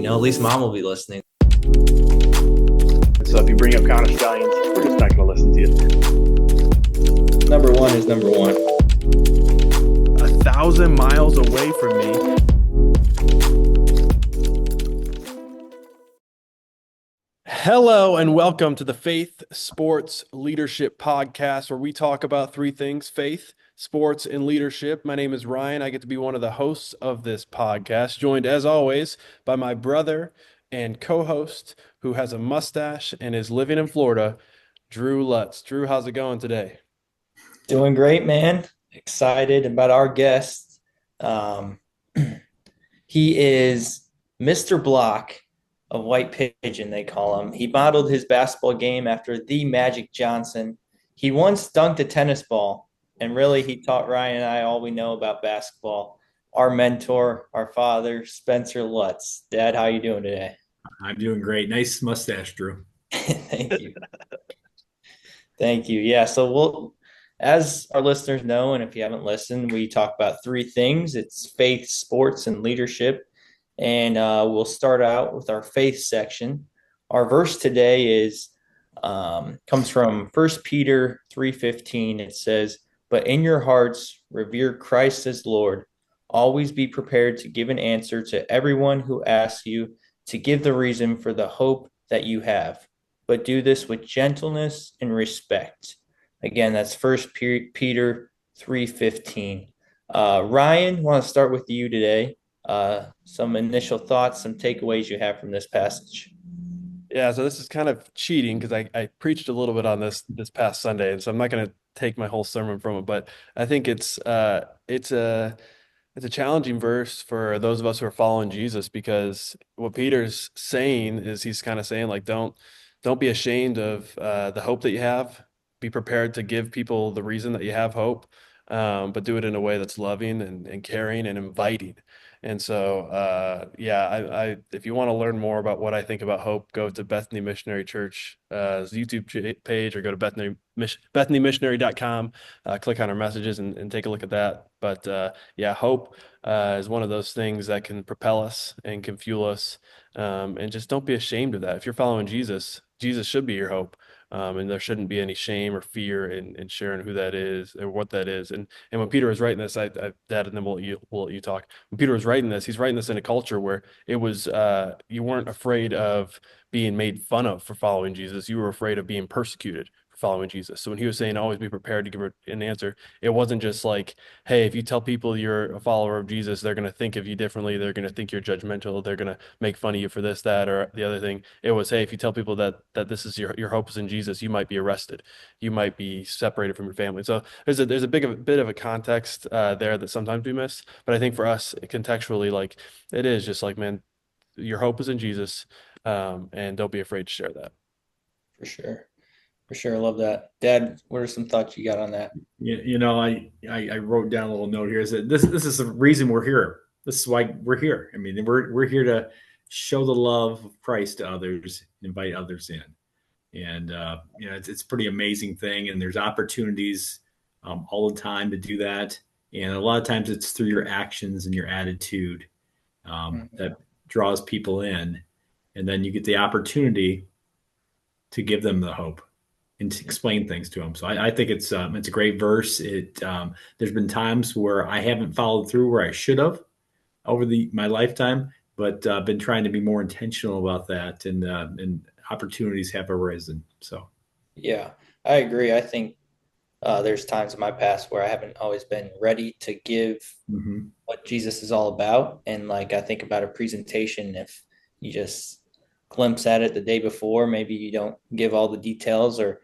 at least mom will be listening. So if you bring up Counter Stallions, we're just not going to listen to you. Number one is number one. 1,000 miles away from me. Hello and welcome to the Faith Sports Leadership Podcast, where we talk about three things: faith, sports, and leadership. My name is Ryan. I get to be one of the hosts of this podcast, joined as always by my brother and co-host who has a mustache and is living in Florida, Drew Lutz. Drew, how's it going today? Doing great, man. Excited about our guest. He is Mr. Block of White Pigeon, they call him. He modeled his basketball game after the Magic Johnson. He once dunked a tennis ball, and really he taught Ryan and I all we know about basketball. Our mentor, our father, Spencer Lutz. Dad, how you doing today? I'm doing great. Nice mustache, Drew. Thank you. Thank you. Yeah, so as our listeners know, and if you haven't listened, we talk about three things. It's faith, sports, and leadership. And we'll start out with our faith section. Our verse today comes from 1 Peter 3:15. It says, "But in your hearts revere Christ as Lord. Always be prepared to give an answer to everyone who asks you to give the reason for the hope that you have. But do this with gentleness and respect." Again, that's 1 Peter 3:15. Ryan, want to start with you today. Some initial thoughts, some takeaways you have from this passage. Yeah, so this is kind of cheating because I preached a little bit on this past Sunday, and so I'm not going to take my whole sermon from it, but I think it's a challenging verse for those of us who are following Jesus, because what Peter's saying is he's kind of saying, like, don't be ashamed of the hope that you have. Be prepared to give people the reason that you have hope, but do it in a way that's loving and caring and inviting. And so, if you want to learn more about what I think about hope, go to Bethany Missionary Church's YouTube page, or go to BethanyMissionary.com, click on our messages and take a look at that. But hope is one of those things that can propel us and can fuel us. And just don't be ashamed of that. If you're following Jesus, Jesus should be your hope. And there shouldn't be any shame or fear in sharing who that is or what that is. And when Peter was writing this, Dad, and then we'll let you talk. When Peter was writing this, he's writing this in a culture where it was you weren't afraid of being made fun of for following Jesus. You were afraid of being persecuted for following Jesus. So when he was saying always be prepared to give an answer, it wasn't just like, hey, if you tell people you're a follower of Jesus, they're going to think of you differently. They're going to think you're judgmental. They're going to make fun of you for this, that, or the other thing. It was, hey, if you tell people that this is your hope is in Jesus, you might be arrested. You might be separated from your family. So there's a bit of a context there that sometimes we miss. But I think for us, contextually, like, it is just like, man, your hope is in Jesus, and don't be afraid to share that. For sure. For sure. I love that. Dad, what are some thoughts you got on that? I wrote down a little note here. Is that this is the reason we're here. This is why we're here. I mean, we're here to show the love of Christ to others, invite others in. And it's a pretty amazing thing. And there's opportunities all the time to do that. And a lot of times it's through your actions and your attitude that draws people in. And then you get the opportunity to give them the hope and to explain things to them. So I think it's a great verse. There's been times where I haven't followed through where I should have over my lifetime, but been trying to be more intentional about that, and opportunities have arisen. So Yeah, I agree. I think there's times in my past where I haven't always been ready to give what Jesus is all about. And like, I think about a presentation, if you just glimpse at it the day before, maybe you don't give all the details or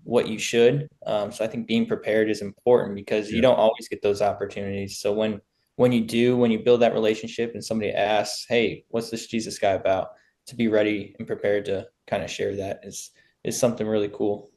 what you should. So I think being prepared is important, because you don't always get those opportunities. So when you do, when you build that relationship and somebody asks, hey, what's this Jesus guy about? To be ready and prepared to kind of share that is something really cool.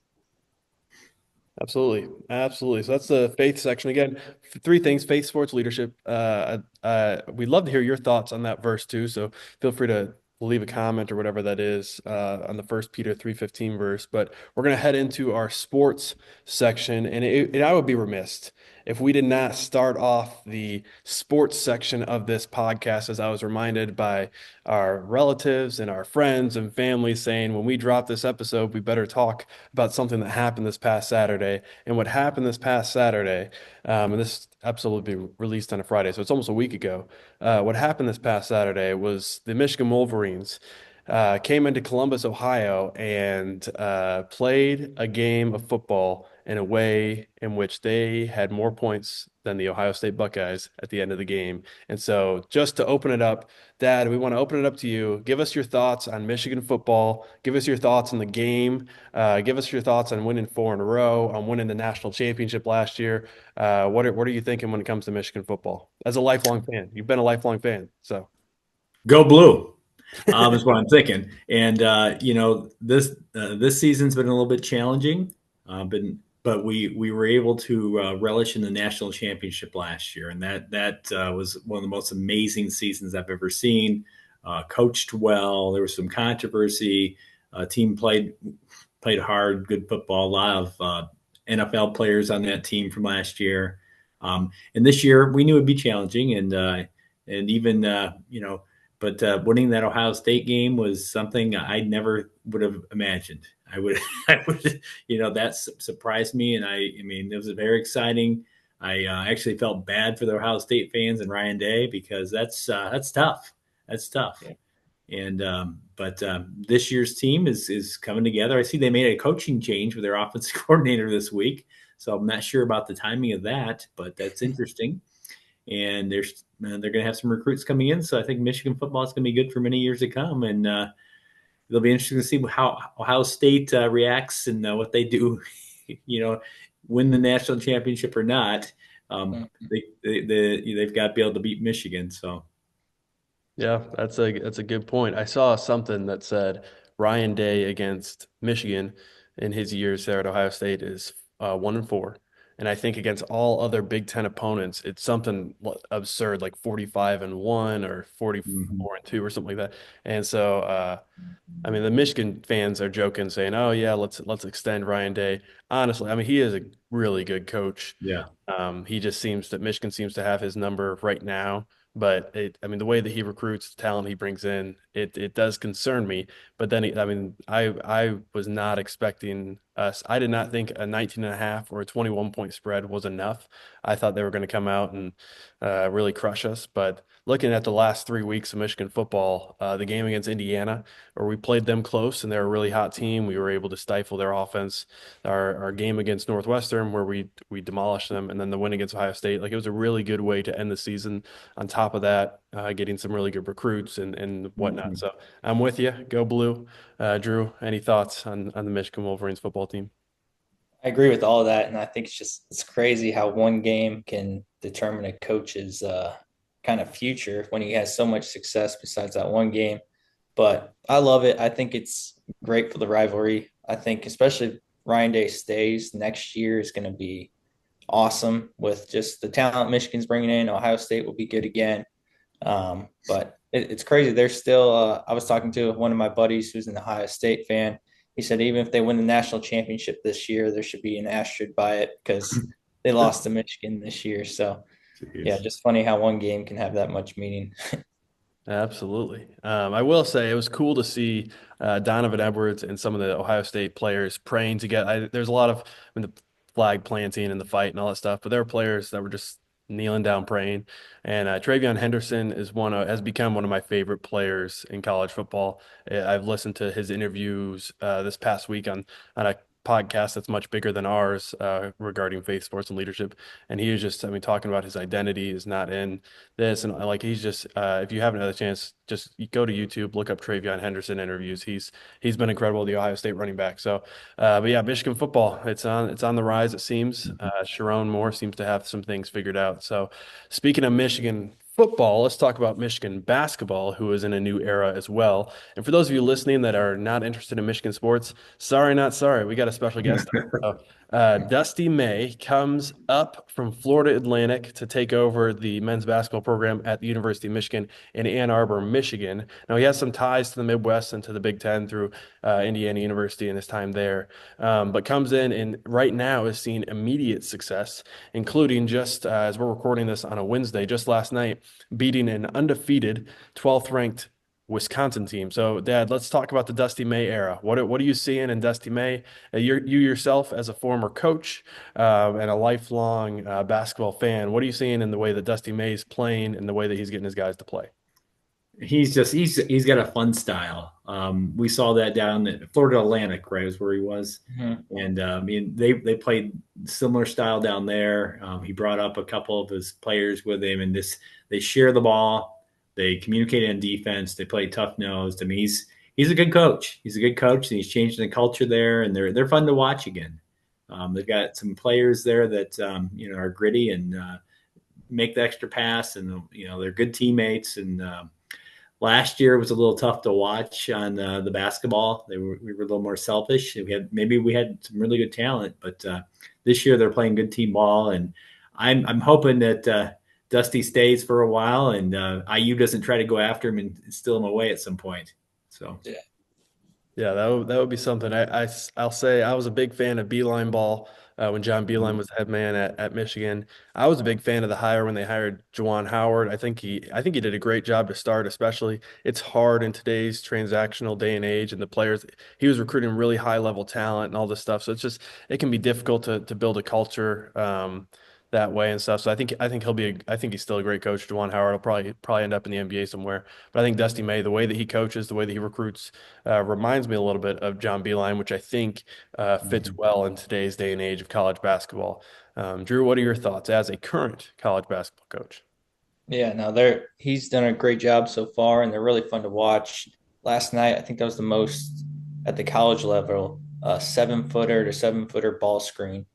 Absolutely. Absolutely. So that's the faith section. Again, three things: faith, sports, leadership. We'd love to hear your thoughts on that verse too. So feel free to leave a comment or whatever that is on the 1 Peter 3:15 verse. But we're going to head into our sports section, and I would be remiss if we did not start off the sports section of this podcast, as I was reminded by our relatives and our friends and family saying, when we drop this episode, we better talk about something that happened this past Saturday. And what happened this past Saturday, and this episode will be released on a Friday, so it's almost a week ago. What happened this past Saturday was the Michigan Wolverines came into Columbus, Ohio, and played a game of football in a way in which they had more points than the Ohio State Buckeyes at the end of the game. And so, just to open it up, Dad, we want to open it up to you. Give us your thoughts on Michigan football. Give us your thoughts on the game. Give us your thoughts on winning 4 in a row, on winning the national championship last year. What are you thinking when it comes to Michigan football? As a lifelong fan, you've been a lifelong fan, so Go blue. Is what I'm thinking. And this season's been a little bit challenging, but we were able to relish in the national championship last year, and that was one of the most amazing seasons I've ever seen. Coached well. There was some controversy. Team played hard, good football. A lot of NFL players on that team from last year, and this year we knew it'd be challenging, and even But winning that Ohio State game was something I never would have imagined. I would, that surprised me, and I mean, it was very exciting. I actually felt bad for the Ohio State fans and Ryan Day because that's tough. That's tough. Yeah. And but this year's team is coming together. I see they made a coaching change with their offensive coordinator this week, so I'm not sure about the timing of that, but that's interesting. And they're going to have some recruits coming in. So I think Michigan football is going to be good for many years to come. And it'll be interesting to see how Ohio State reacts and what they do, win the national championship or not. They've got to be able to beat Michigan. So. yeah, that's a good point. I saw something that said Ryan Day against Michigan in his years there at Ohio State is 1-4. And I think against all other Big Ten opponents, it's something absurd, like 45-1 or 44-2 or something like that. And so, I mean, the Michigan fans are joking, saying, "Oh yeah, let's extend Ryan Day." Honestly, I mean, he is a really good coach. Yeah. He just seems that Michigan seems to have his number right now. But I mean, the way that he recruits, the talent he brings in, it does concern me. But then, I mean, I was not expecting us. I did not think a 19.5 or a 21-point spread was enough. I thought they were going to come out and really crush us. But looking at the last 3 weeks of Michigan football, the game against Indiana, where we played them close and they're a really hot team, we were able to stifle their offense. Our game against Northwestern, where we demolished them, and then the win against Ohio State, like it was a really good way to end the season. On top of that, getting some really good recruits and whatnot. Mm-hmm. So I'm with you. Go blue. Drew, any thoughts on the Michigan Wolverines football team? I agree with all of that, and I think it's crazy how one game can determine a coach's kind of future when he has so much success besides that one game. But I love it. I think it's great for the rivalry. I think especially if Ryan Day stays next year is going to be awesome with just the talent Michigan's bringing in. Ohio State will be good again. But it's crazy. There's still I was talking to one of my buddies who's an Ohio State fan. He said even if they win the national championship this year, there should be an asterisk by it because they lost to Michigan this year. So, yeah, just funny how one game can have that much meaning. Absolutely. I will say it was cool to see Donovan Edwards and some of the Ohio State players praying together. There's a lot of the flag planting and the fight and all that stuff, but there were players that were just kneeling down praying. And TreVeyon Henderson has become one of my favorite players in college football. I've listened to his interviews this past week on a podcast that's much bigger than ours regarding faith, sports, and leadership. And he was just, I mean, talking about his identity is not in this. And like, he's just, if you haven't had a chance, just go to YouTube, look up TreVeyon Henderson interviews. He's been incredible, the Ohio State running back. So, but yeah, Michigan football, it's on the rise, it seems. Sharon Moore seems to have some things figured out. So speaking of Michigan football, let's talk about Michigan basketball, who is in a new era as well. And for those of you listening that are not interested in Michigan sports, sorry, not sorry. We got a special guest. So, Dusty May comes up from Florida Atlantic to take over the men's basketball program at the University of Michigan in Ann Arbor, Michigan. Now, he has some ties to the Midwest and to the Big Ten through Indiana University and his time there, but comes in and right now is seeing immediate success, including just as we're recording this on a Wednesday, just last night, beating an undefeated 12th ranked Wisconsin team. So, Dad, let's talk about the Dusty May era. What are you seeing in Dusty May? You yourself, as a former coach and a lifelong basketball fan, what are you seeing in the way that Dusty May is playing and the way that he's getting his guys to play? He's got a fun style. We saw that down at Florida Atlantic, right, is where he was, and I mean they played similar style down there. He brought up a couple of his players with him, and they share the ball. They communicate on defense. They play tough nosed. I mean, he's a good coach. He's a good coach, and he's changing the culture there. And they're fun to watch again. They've got some players there that are gritty and make the extra pass, and they're good teammates. And last year was a little tough to watch on the basketball. We were a little more selfish. We had some really good talent, but this year they're playing good team ball, and I'm hoping that Dusty stays for a while, and IU doesn't try to go after him and steal him away at some point. So Yeah, that would be something. I'll say I was a big fan of Beeline ball when John Beeline was the head man at Michigan. I was a big fan of the hire when they hired Juwan Howard. I think he did a great job to start, especially. It's hard in today's transactional day and age, and the players he was recruiting really high level talent and all this stuff. So it can be difficult to build a culture that way and stuff. So I think I think he's still a great coach. Juwan Howard will probably end up in the NBA somewhere. But I think Dusty May, the way that he coaches, the way that he recruits, reminds me a little bit of John Beeline, which I think fits well in today's day and age of college basketball. Drew, what are your thoughts as a current college basketball coach? Yeah, no, he's done a great job so far, and they're really fun to watch. Last night, I think that was the most at the college level, 7-footer to 7-footer ball screen,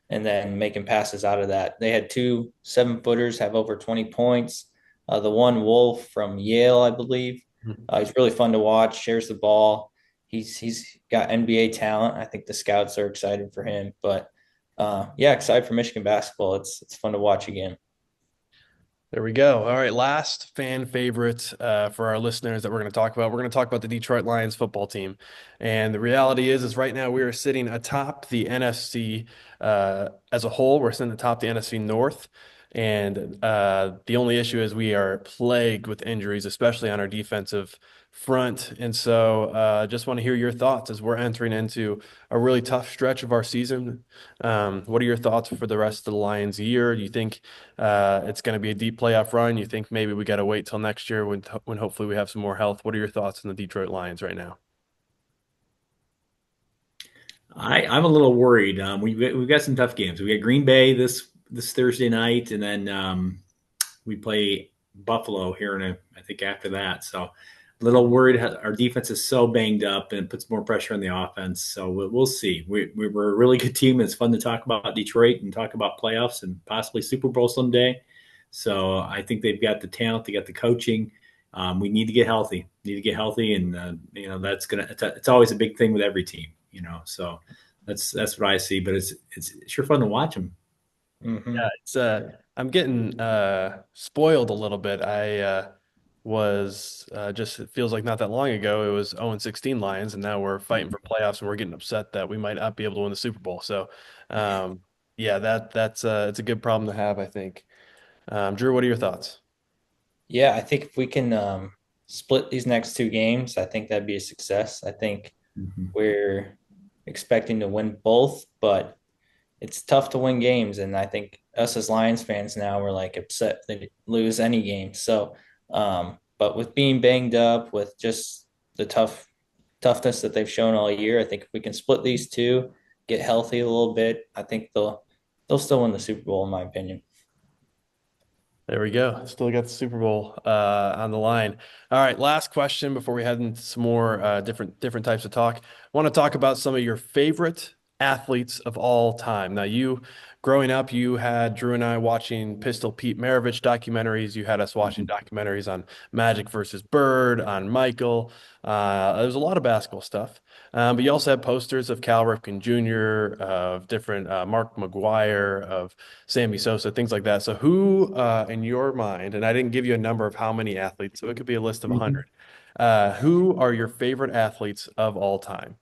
and then making passes out of that. They had 2 7-footers have over 20 points. The one Wolf from Yale, I believe, he's really fun to watch. Shares the ball. He's got NBA talent. I think the scouts are excited for him. But yeah, excited for Michigan basketball. It's fun to watch again. There we go. All right, last fan favorite for our listeners that we're going to talk about. We're going to talk about the Detroit Lions football team. And the reality is right now we are sitting atop the NFC as a whole. We're sitting atop the NFC North. And the only issue is we are plagued with injuries, especially on our defensive front. And so just want to hear your thoughts as we're entering into a really tough stretch of our season. What are your thoughts for the rest of the Lions year? Do you think it's going to be a deep playoff run? You think maybe we got to wait till next year when hopefully we have some more health? What are your thoughts on the Detroit Lions right now? I'm a little worried. We've got some tough games. We got Green Bay this Thursday night, and then we play Buffalo here I think after that. So a little worried. Our defense is so banged up and puts more pressure on the offense. So we'll see. We're a really good team. It's fun to talk about Detroit and talk about playoffs and possibly Super Bowl someday. So I think they've got the talent. They got the coaching. We need to get healthy. And it's always a big thing with every team. So that's what I see. But it's sure fun to watch them. Mm-hmm. Yeah, I'm getting spoiled a little bit. I was just it feels like not that long ago it was 0-16 Lions, and now we're fighting for playoffs, and we're getting upset that we might not be able to win the Super Bowl. So, yeah, that's it's a good problem to have, I think. Drew, what are your thoughts? Yeah, I think if we can split these next 2 games, I think that'd be a success. I think we're expecting to win both, but it's tough to win games. And I think us as Lions fans now, we're like upset they lose any game. So, but with being banged up, with just the toughness that they've shown all year, I think if we can split these two, get healthy a little bit, I think they'll still win the Super Bowl, in my opinion. There we go. Still got the Super Bowl on the line. All right, last question before we head into some more different types of talk. I want to talk about some of your favorite athletes of all time. Now, growing up, you had Drew and I watching Pistol Pete Maravich documentaries. You had us watching documentaries on Magic versus Bird, on Michael. There's a lot of basketball stuff. But you also had posters of Cal Ripken Jr., of different Mark McGuire, of Sammy Sosa, things like that. So who, in your mind, and I didn't give you a number of how many athletes, so it could be a list of 100. Who are your favorite athletes of all time?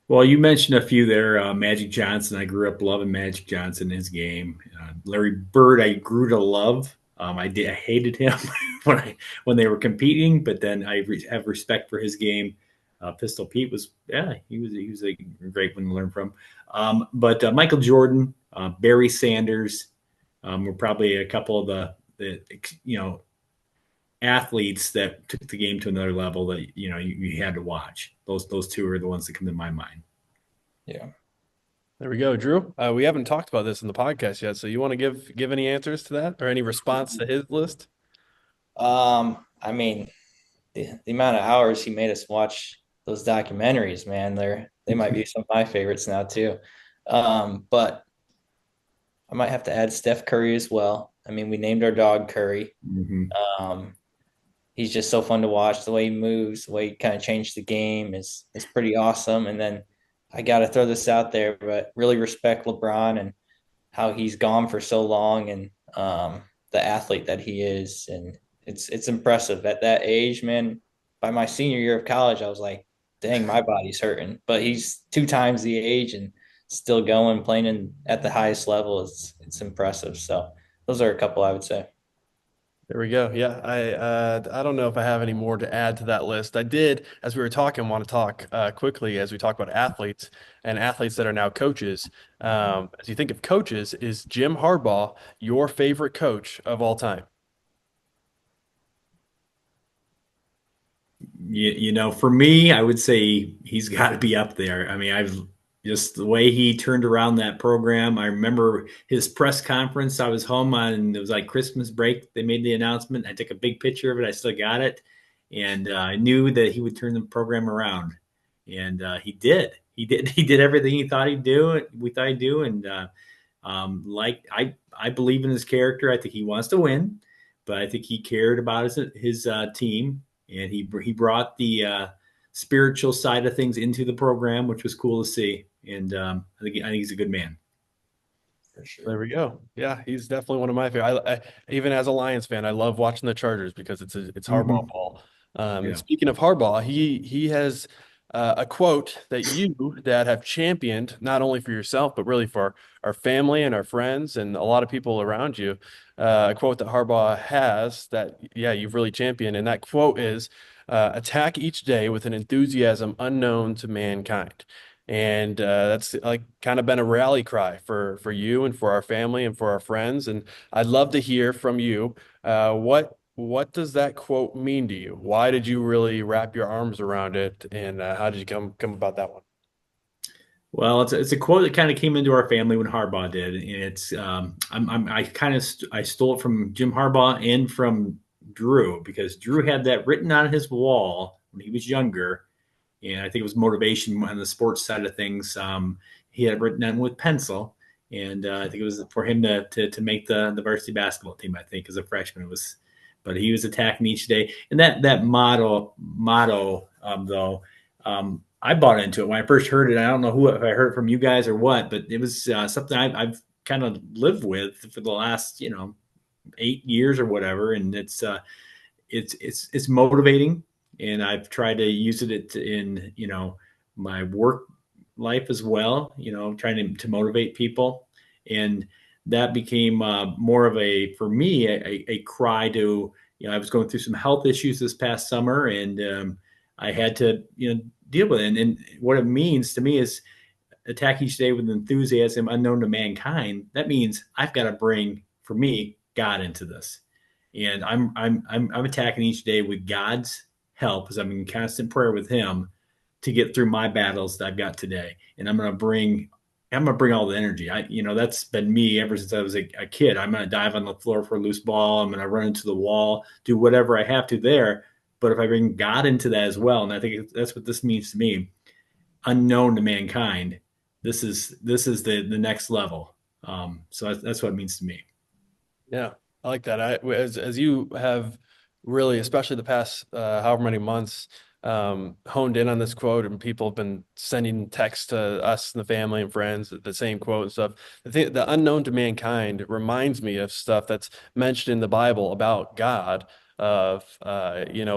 Well, you mentioned a few there. Magic Johnson. I grew up loving Magic Johnson, his game. Larry Bird, I grew to love. I hated him when they were competing, but then have respect for his game. Pistol Pete was, yeah, he was a great one to learn from. But Michael Jordan, Barry Sanders, were probably a couple of the athletes that took the game to another level that you had to watch. Those two are the ones that come to my mind. Yeah. There we go, Drew. We haven't talked about this in the podcast yet, so you want to give any answers to that or any response to his list? I mean, the amount of hours he made us watch those documentaries, man, they might be some of my favorites now too. But I might have to add Steph Curry as well. I mean, we named our dog Curry. Mm-hmm. He's just so fun to watch. The way he moves, the way he kind of changed the game is pretty awesome. And then I got to throw this out there, but really respect LeBron and how he's gone for so long, and the athlete that he is. And it's impressive at that age, man. By my senior year of college, I was like, dang, my body's hurting. But he's 2 times the age and still going, playing at the highest level. It's impressive. So those are a couple I would say. There we go. Yeah, I don't know if I have any more to add to that list. I did, as we were talking, want to talk quickly as we talk about athletes and athletes that are now coaches. As you think of coaches, is Jim Harbaugh your favorite coach of all time? For me, I would say he's got to be up there. I mean, I've just the way he turned around that program. I remember his press conference. I was home it was like Christmas break. They made the announcement. I took a big picture of it. I still got it. And I knew that he would turn the program around. And he did. He did everything he thought he'd do. We thought he'd do. And I believe in his character. I think he wants to win, but I think he cared about his team. And he brought the spiritual side of things into the program, which was cool to see. And I think he's a good man. For sure. There we go. Yeah, he's definitely one of my favorite. I even as a Lions fan, I love watching the Chargers because it's Harbaugh ball. And speaking of Harbaugh, he has a quote that you, Dad, have championed not only for yourself but really for our family and our friends and a lot of people around you. A quote that Harbaugh has that you've really championed, and that quote is, "Attack each day with an enthusiasm unknown to mankind." And that's like kind of been a rally cry for you and for our family and for our friends. And I'd love to hear from you. What does that quote mean to you? Why did you really wrap your arms around it? And how did you come about that one? Well, it's a quote that kind of came into our family when Harbaugh did, and it's I stole it from Jim Harbaugh and from Drew, because Drew had that written on his wall when he was younger. And I think it was motivation on the sports side of things. He had it written down with pencil, and I think it was for him to make the varsity basketball team. I think as a freshman, but he was attacking each day, and that motto though. I bought into it when I first heard it. I don't know if I heard it from you guys or what, but it was something I've kind of lived with for the last 8 years or whatever, and it's motivating. And I've tried to use it in, my work life as well, trying to motivate people. And that became more of for me, a cry to, I was going through some health issues this past summer, and I had to, deal with it. And what it means to me is attack each day with enthusiasm unknown to mankind. That means I've got to bring, for me, God into this. And I'm attacking each day with God's help, as I'm in constant prayer with him to get through my battles that I've got today. And I'm going to bring all the energy. That's been me ever since I was a kid. I'm going to dive on the floor for a loose ball. I'm going to run into the wall, do whatever I have to there. But if I bring God into that as well, and I think that's what this means to me, unknown to mankind, this is the next level. So that's what it means to me. Yeah, I like that. As you have really, especially the past however many months, honed in on this quote, and people have been sending texts to us and the family and friends the same quote and stuff. The unknown to mankind reminds me of stuff that's mentioned in the Bible about God, of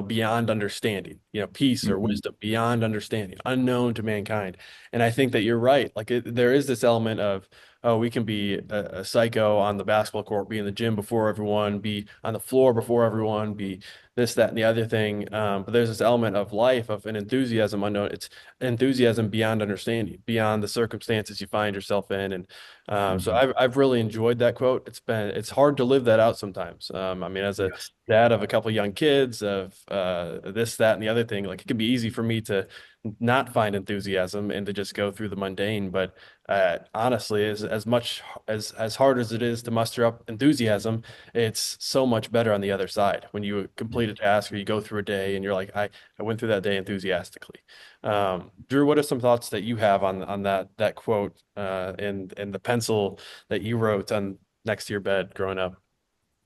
beyond understanding, peace or Mhm. wisdom beyond understanding, unknown to mankind. And I think that you're right. Like there is this element of, oh, we can be a psycho on the basketball court, be in the gym before everyone, be on the floor before everyone, be this, that, and the other thing. But there's this element of life, of an enthusiasm unknown. It's enthusiasm beyond understanding, beyond the circumstances you find yourself in. And so Mhm. I've really enjoyed that quote. It's hard to live that out sometimes. I mean, as a Yes. dad of a couple young kids, of this, that, and the other thing, like it can be easy for me to not find enthusiasm and to just go through the mundane. But honestly, as much as hard as it is to muster up enthusiasm, it's so much better on the other side when you complete a task or you go through a day and you're like, I went through that day enthusiastically. Drew, what are some thoughts that you have on that quote and the pencil that you wrote on next to your bed growing up?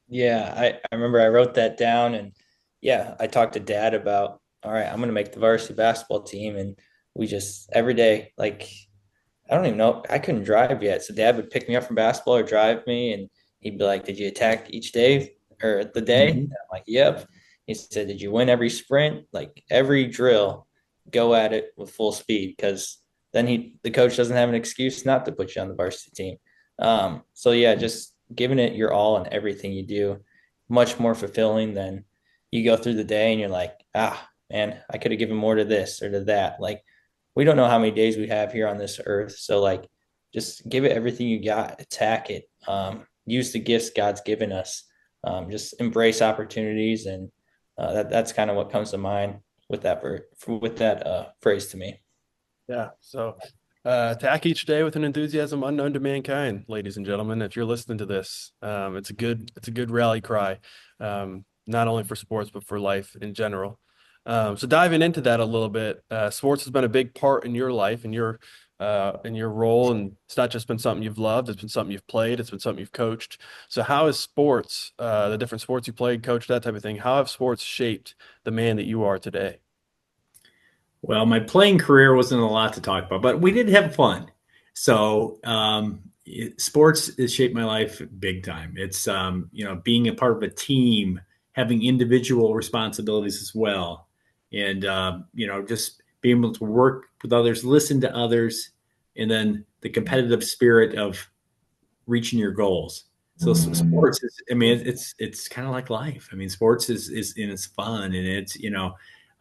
Yeah, I remember I wrote that down, and yeah, I talked to dad about, all right, I'm gonna make the varsity basketball team. And we just every day, like, I don't even know, I couldn't drive yet. So dad would pick me up from basketball or drive me, and he'd be like, did you attack each day or the day? And Mhm. I'm like, yep. He said, did you win every sprint? Like every drill, go at it with full speed, because then the coach doesn't have an excuse not to put you on the varsity team. So yeah, just giving it your all in everything you do, much more fulfilling than you go through the day and you're like, ah, man, I could have given more to this or to that. Like, we don't know how many days we have here on this earth. So like, just give it everything you got, attack it, use the gifts God's given us, just embrace opportunities. And that's kind of what comes to mind with that phrase to me. Yeah. So attack each day with an enthusiasm unknown to mankind, ladies and gentlemen. If you're listening to this, it's a good rally cry, not only for sports but for life in general. So diving into that a little bit, sports has been a big part in your life and your role, and it's not just been something you've loved; it's been something you've played, it's been something you've coached. So how has sports, the different sports you played, coached, that type of thing, how have sports shaped the man that you are today? Well, my playing career wasn't a lot to talk about, but we did have fun. So, sports has shaped my life big time. It's, being a part of a team, having individual responsibilities as well. And, just being able to work with others, listen to others, and then the competitive spirit of reaching your goals. So sports is, I mean, it's kind of like life. I mean, sports is and it's fun, and it's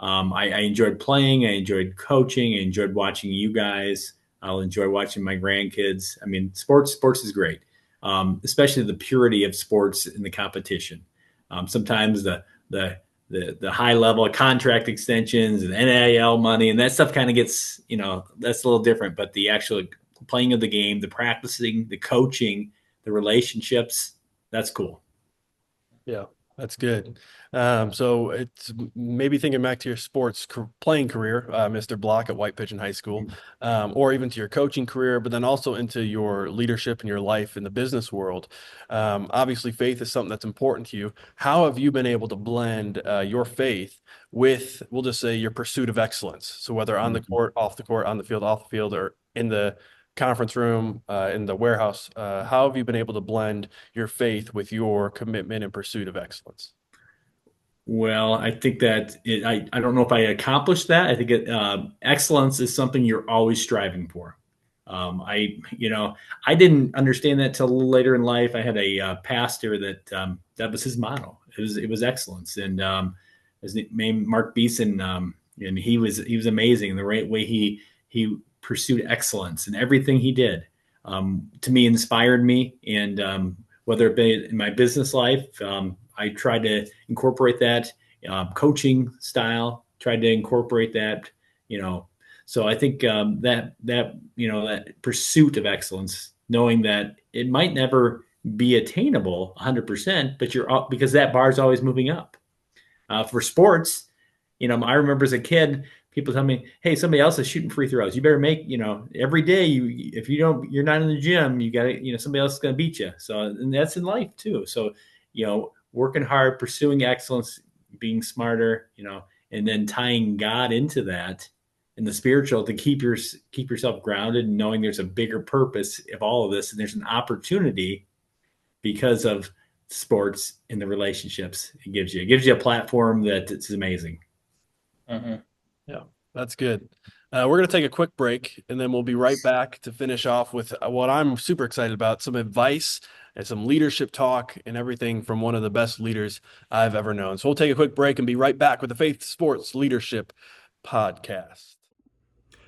I enjoyed playing, I enjoyed coaching, I enjoyed watching you guys. I'll enjoy watching my grandkids. I mean, sports is great, especially the purity of sports in the competition. Sometimes the high level contract extensions and NIL money and that stuff kind of gets that's a little different, but the actual playing of the game, the practicing, the coaching, the relationships. That's cool. Yeah, that's good. So it's maybe thinking back to your playing career, Mr. Block at White Pigeon High School, or even to your coaching career, but then also into your leadership and your life in the business world. Obviously, faith is something that's important to you. How have you been able to blend your faith with, we'll just say, your pursuit of excellence? So whether on the court, off the court, on the field, off the field, or in the conference room, in the warehouse, how have you been able to blend your faith with your commitment and pursuit of excellence? Well, I think that I don't know if I accomplished that. I think excellence is something you're always striving for. I didn't understand that till a little later in life. I had a pastor that was his motto. It was excellence, and his name Mark Beeson, and he was amazing. The right way he pursued excellence in everything he did, to me, inspired me. And whether it be in my business life, I tried to incorporate that coaching style. Tried to incorporate that, you know. So I think that pursuit of excellence, knowing that it might never be attainable 100%, but because that bar is always moving up. For sports, I remember as a kid, People tell me, hey, somebody else is shooting free throws. You better make, every day if you're not in the gym, you got to, somebody else is going to beat you. So, and that's in life too. So, working hard, pursuing excellence, being smarter, and then tying God into that and the spiritual to keep yourself grounded and knowing there's a bigger purpose of all of this. And there's an opportunity because of sports and the relationships it gives you. It gives you a platform that it's amazing. Mm-hmm. Yeah, that's good. We're going to take a quick break, and then we'll be right back to finish off with what I'm super excited about, some advice and some leadership talk and everything from one of the best leaders I've ever known. So we'll take a quick break and be right back with the Faith Sports Leadership Podcast.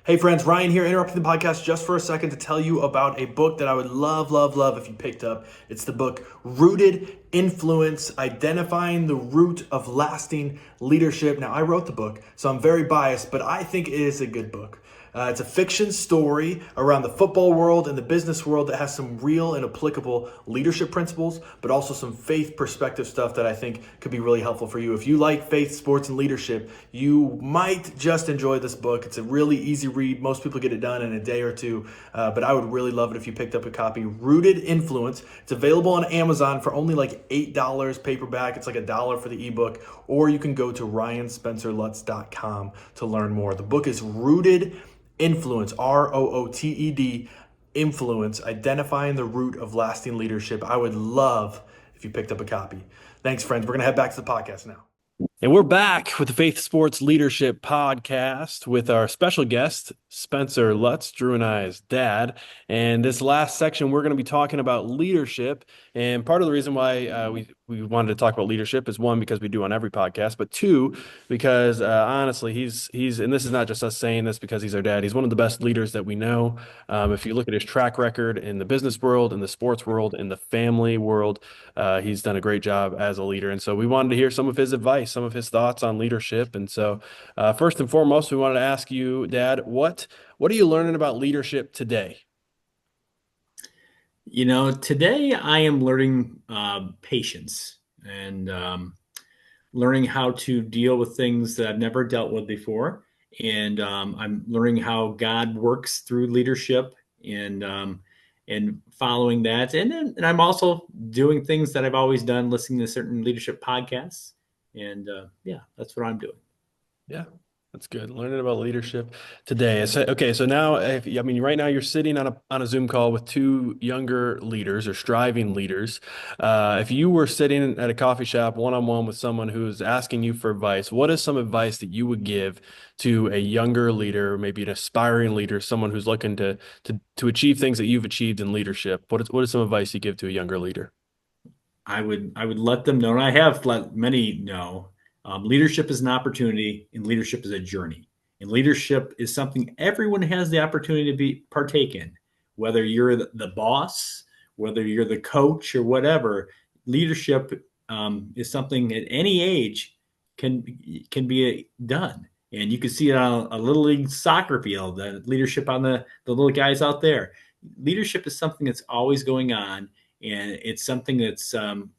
Hey friends, Ryan here, interrupting the podcast just for a second to tell you about a book that I would love if you picked up. It's the book Rooted Influence, Identifying the Root of Lasting Leadership. Now, I wrote the book, so I'm very biased, but I think it is a good book. It's a fiction story around the football world and the business world that has some real and applicable leadership principles, but also some faith perspective stuff that I think could be really helpful for you. If you like faith, sports, and leadership, you might just enjoy this book. It's a really easy read. Most people get it done in a day or two, but I would really love it if you picked up a copy. Rooted Influence. It's available on Amazon for only like $8 paperback. It's like $1 for the ebook, or you can go to ryanspencerlutz.com to learn more. The book is Rooted Influence, ROOTED, Influence, Identifying the Root of Lasting Leadership. I would love if you picked up a copy. Thanks, friends. We're going to head back to the podcast now. And we're back with the Faith Sports Leadership Podcast with our special guest, Spencer Lutz, Drew and I's dad. And this last section, we're going to be talking about leadership. And part of the reason why we wanted to talk about leadership is, one, because we do on every podcast, but two, because honestly, he's and this is not just us saying this because he's our dad, he's one of the best leaders that we know. If you look at his track record in the business world, in the sports world, in the family world, he's done a great job as a leader. And so we wanted to hear some of his advice, some of his thoughts on leadership. And so first and foremost, we wanted to ask you, Dad, what are you learning about leadership today? Today I am learning patience and learning how to deal with things that I've never dealt with before. And I'm learning how God works through leadership and following that. And I'm also doing things that I've always done, listening to certain leadership podcasts. And that's what I'm doing. Yeah, that's good. Learning about leadership today. So now, right now you're sitting on a Zoom call with two younger leaders or striving leaders. If you were sitting at a coffee shop one-on-one with someone who's asking you for advice, what is some advice that you would give to a younger leader, maybe an aspiring leader, someone who's looking to achieve things that you've achieved in leadership? What is some advice you give to a younger leader? I would let them know, and I have let many know, leadership is an opportunity and leadership is a journey. And leadership is something everyone has the opportunity to partake in, whether you're the boss, whether you're the coach or whatever. Leadership is something at any age can be done. And you can see it on a little league soccer field, the leadership on the little guys out there. Leadership is something that's always going on. And it's something that's an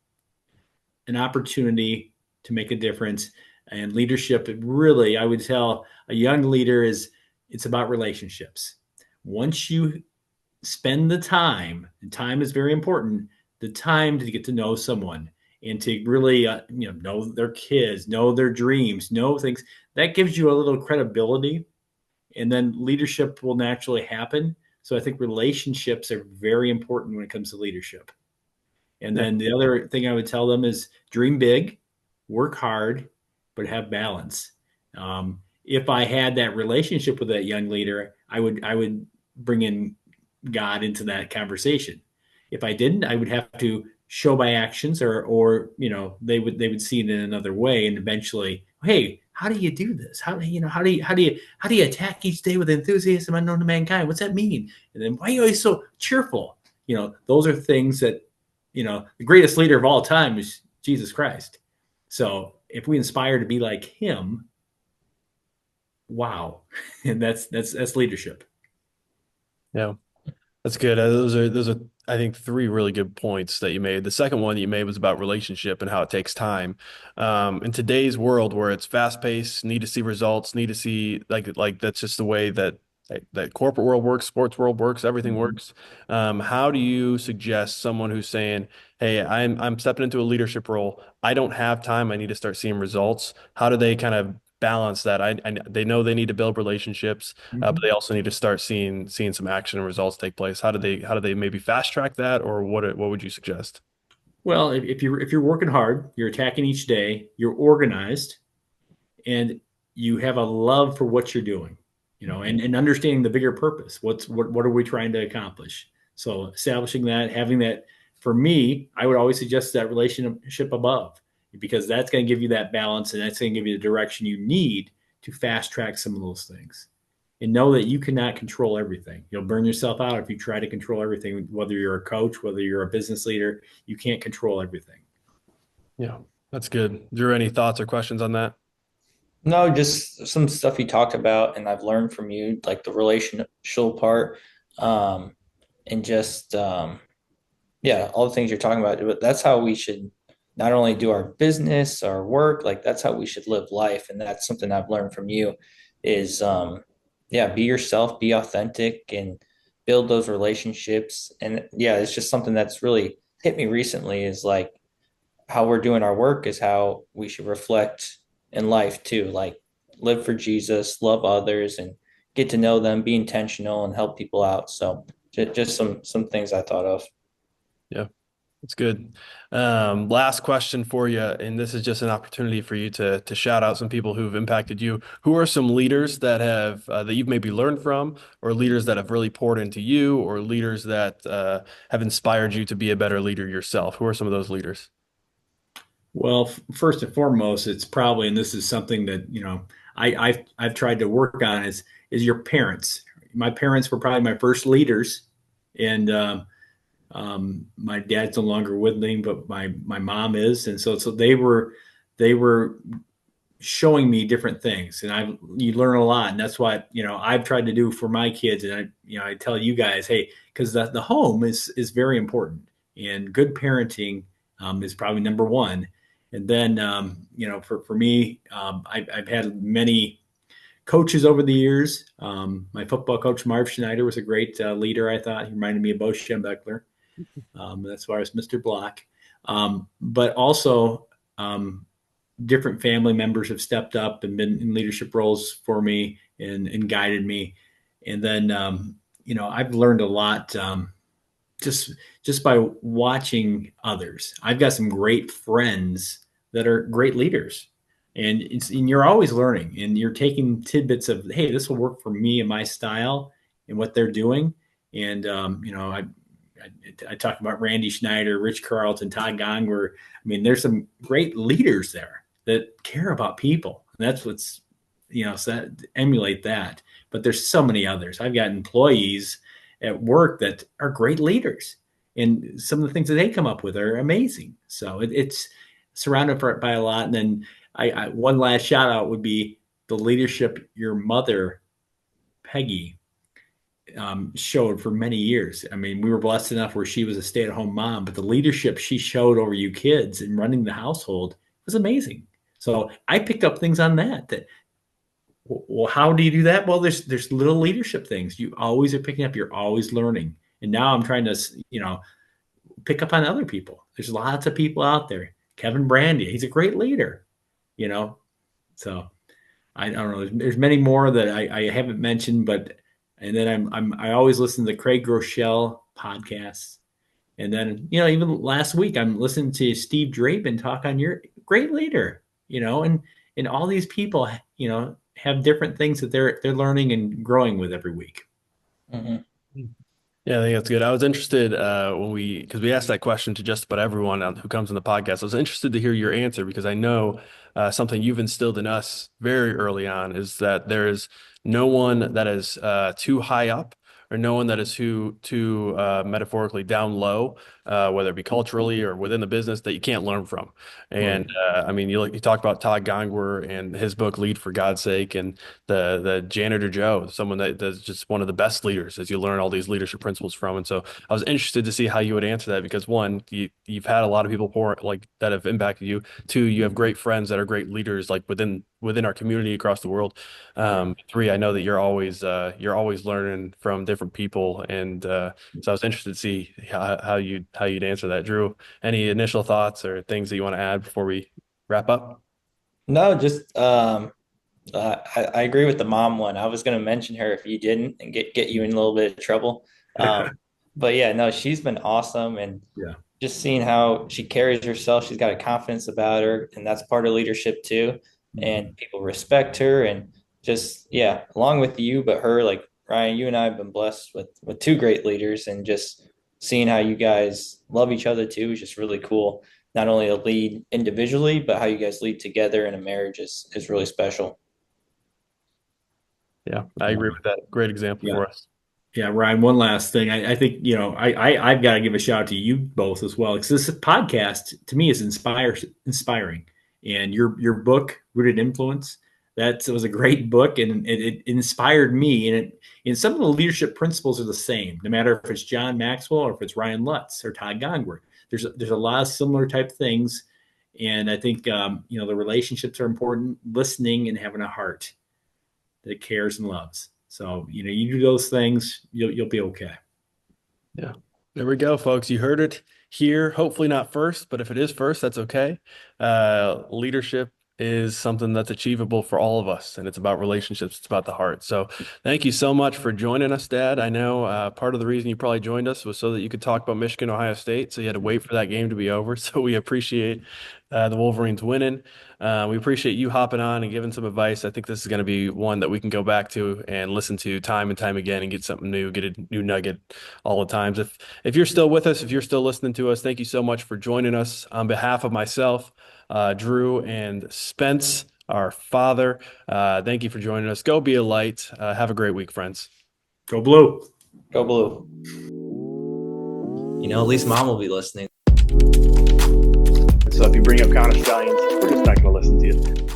opportunity to make a difference. And leadership, really, I would tell a young leader, it's about relationships. Once you spend the time, and time is very important, the time to get to know someone and to really know their kids, know their dreams, know things, that gives you a little credibility. And then leadership will naturally happen. So I think relationships are very important when it comes to leadership. And then the other thing I would tell them is dream big, work hard, but have balance. If I had that relationship with that young leader, I would bring in God into that conversation. If I didn't, I would have to show by actions, or they would see it in another way, and eventually, hey, how do you do this? How do you attack each day with enthusiasm unknown to mankind? What's that mean? And then, why are you always so cheerful? Those are things that, the greatest leader of all time is Jesus Christ. So if we inspire to be like him, wow, and that's leadership. Yeah. That's good. Those are I think three really good points that you made. The second one that you made was about relationship and how it takes time. In today's world where it's fast paced, need to see results, need to see like that's just the way that corporate world works, sports world works, everything Mhm. works. How do you suggest someone who's saying, "Hey, I'm stepping into a leadership role. I don't have time. I need to start seeing results." How do they kind of balance that? They know they need to build relationships, but Mhm. they also need to start seeing some action and results take place. How do they maybe fast track that, or what would you suggest? Well, if you're working hard, you're attacking each day, you're organized, and you have a love for what you're doing, and understanding the bigger purpose. What are we trying to accomplish? So establishing that, having that, for me, I would always suggest that relationship above, because that's going to give you that balance, and that's going to give you the direction you need to fast track some of those things. And know that you cannot control everything. You'll burn yourself out if you try to control everything, whether you're a coach, whether you're a business leader, you can't control everything. Yeah, that's good. Drew, any thoughts or questions on that? No, just some stuff you talked about, and I've learned from you, like the relational part, um, and just yeah, all the things you're talking about. But that's how we should not only do our business, our work, like that's how we should live life, and that's something I've learned from you. Is yeah, be yourself, be authentic, and build those relationships. And yeah, it's just something that's really hit me recently. Is like how we're doing our work is how we should reflect in life too. Like live for Jesus, love others, and get to know them, be intentional, and help people out. So just some things I thought of. Yeah. That's good. Last question for you, and this is just an opportunity for you to shout out some people who've impacted you. Who are some leaders that have that you've maybe learned from, or leaders that have really poured into you, or leaders that have inspired you to be a better leader yourself? Who are some of those leaders? Well, first and foremost, it's probably, and this is something that I've tried to work on, is your parents. My parents were probably my first leaders, and my dad's no longer with me, but my mom is, and so they were showing me different things, and you learn a lot, and that's what I've tried to do for my kids, and I tell you guys, hey, because the home is very important, and good parenting is probably number one, and then for me, I've had many coaches over the years. My football coach Marv Schneider was a great leader. I thought he reminded me of Bo Schembechler. That's why I was Mr. Block. But also, different family members have stepped up and been in leadership roles for me and guided me. And then, I've learned a lot just just by watching others. I've got some great friends that are great leaders. And you're always learning, and you're taking tidbits of, hey, this will work for me and my style and what they're doing. And I talk about Randy Schneider, Rich Carlton, Todd Gongwer. I mean, there's some great leaders there that care about people. And that's what's, so emulate that. But there's so many others. I've got employees at work that are great leaders. And some of the things that they come up with are amazing. So it's surrounded by a lot. And then one last shout out would be the leadership your mother, Peggy, showed for many years. I mean, we were blessed enough where she was a stay-at-home mom, but the leadership she showed over you kids and running the household was amazing. So I picked up things on that. Well, how do you do that? Well, there's little leadership things you always are picking up. You're always learning. And now I'm trying to, pick up on other people. There's lots of people out there. Kevin Brandy, he's a great leader, you know. So I don't know. There's many more that I haven't mentioned, but and then I always listen to the Craig Groeschel podcasts. And then, even last week I'm listening to Steve Drapen talk on your great leader, and all these people, have different things that they're learning and growing with every week. Mhm. Yeah, I think that's good. I was interested because we asked that question to just about everyone who comes on the podcast. I was interested to hear your answer because I know something you've instilled in us very early on is that there is no one that is too high up or no one that is too metaphorically down low, whether it be culturally or within the business, that you can't learn from. And I mean, you talk about Todd Gongwer and his book Lead for God's Sake, and the janitor Joe, someone that's just one of the best leaders as you learn all these leadership principles from. And so I was interested to see how you would answer that, because one, you've had a lot of people that have impacted you. Two, you have great friends that are great leaders, like within our community across the world. Three, I know that you're always learning from different people, and so I was interested to see how you'd answer that. Drew, any initial thoughts or things that you want to add before we wrap up? No, just I agree with the mom one. I was going to mention her if you didn't and get you in a little bit of trouble. But yeah, no, she's been awesome, and Yeah. just seeing how she carries herself, she's got a confidence about her, and that's part of leadership too. And people respect her, and just yeah, along with you, but her, like Ryan, you and I have been blessed with two great leaders, and just seeing how you guys love each other too is just really cool. Not only to lead individually, but how you guys lead together in a marriage is really special. Yeah, I agree with that. Great example for us. Yeah, Ryan, one last thing. I think, I've got to give a shout out to you both as well, because this podcast to me is inspiring. And your book, Rooted Influence, that was a great book, and it inspired me. And some of the leadership principles are the same, no matter if it's John Maxwell or if it's Ryan Lutz or Todd Gongwer. There's a lot of similar type things. And I think, the relationships are important, listening and having a heart that cares and loves. So, you do those things, you'll be okay. Yeah. There we go, folks. You heard it here. Hopefully not first, but if it is first, that's okay. Leadership is something that's achievable for all of us, and it's about relationships. It's about the heart. So thank you so much for joining us, Dad. I know part of the reason you probably joined us was so that you could talk about Michigan, Ohio State. So you had to wait for that game to be over. So we appreciate the Wolverines winning. We appreciate you hopping on and giving some advice. I think this is going to be one that we can go back to and listen to time and time again and get something new, get a new nugget all the times. If you're still with us, if you're still listening to us, thank you so much for joining us. On behalf of myself, Drew, and Spence, our father, thank you for joining us. Go be a light. Have a great week, friends. Go Blue. Go Blue. At least mom will be listening. So if you bring up counter stallions, we're just not going to listen to you.